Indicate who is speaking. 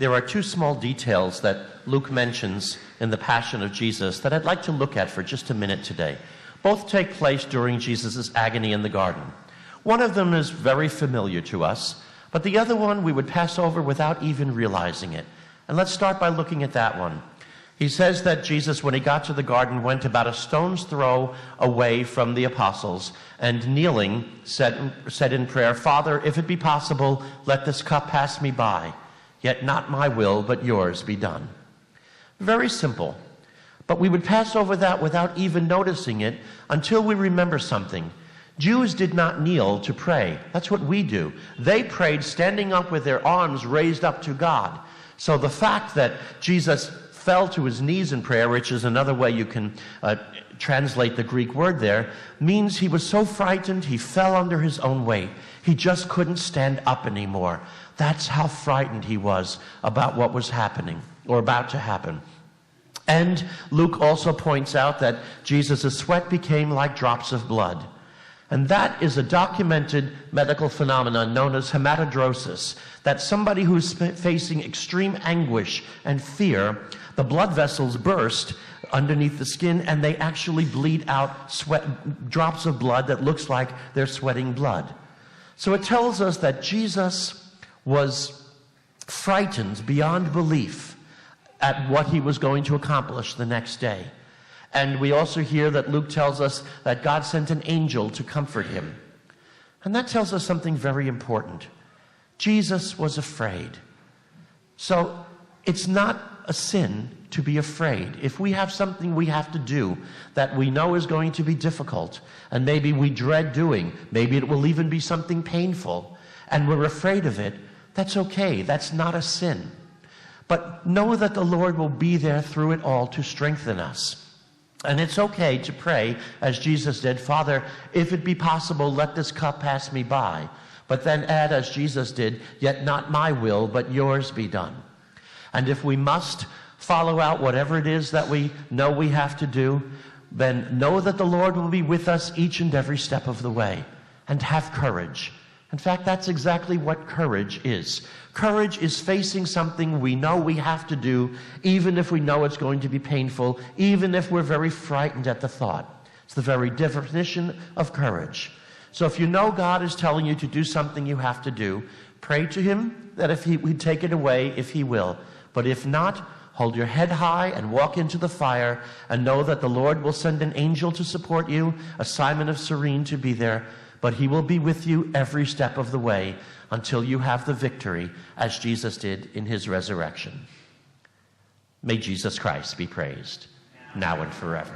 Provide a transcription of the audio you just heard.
Speaker 1: there are two small details that Luke mentions in the Passion of Jesus that I'd like to look at for just a minute today. Both take place during Jesus' agony in the garden. One of them is very familiar to us, but the other one we would pass over without even realizing it. And let's start by looking at that one. He says that Jesus, when he got to the garden, went about a stone's throw away from the apostles, and kneeling, said in prayer, "Father, if it be possible, let this cup pass me by. Yet not my will, but yours be done." Very simple. But we would pass over that without even noticing it until we remember something. Jews did not kneel to pray. That's what we do. They prayed standing up with their arms raised up to God. So the fact that Jesus fell to his knees in prayer, which is another way you can translate the Greek word there, means he was so frightened he fell under his own weight. He just couldn't stand up anymore. That's how frightened he was about what was happening or about to happen. And Luke also points out that Jesus' sweat became like drops of blood. And that is a documented medical phenomenon known as hematidrosis, that somebody who's facing extreme anguish and fear, the blood vessels burst underneath the skin and they actually bleed out drops of blood that looks like they're sweating blood. So it tells us that Jesus was frightened beyond belief at what he was going to accomplish the next day. And we also hear that Luke tells us that God sent an angel to comfort him. And that tells us something very important. Jesus was afraid. So it's not a sin to be afraid. If we have something we have to do that we know is going to be difficult, and maybe we dread doing, maybe it will even be something painful, and we're afraid of it, that's okay. That's not a sin. But know that the Lord will be there through it all to strengthen us. And it's okay to pray, as Jesus did, "Father, if it be possible, let this cup pass me by." But then add, as Jesus did, "Yet not my will, but yours be done." And if we must follow out whatever it is that we know we have to do, then know that the Lord will be with us each and every step of the way. And have courage. In fact, that's exactly what courage is. Courage is facing something we know we have to do, even if we know it's going to be painful, even if we're very frightened at the thought. It's the very definition of courage. So if you know God is telling you to do something you have to do, pray to him that if he would take it away, if he will. But if not, hold your head high and walk into the fire and know that the Lord will send an angel to support you, a Simon of Cyrene to be there, but he will be with you every step of the way until you have the victory, as Jesus did in his resurrection. May Jesus Christ be praised, now and forever.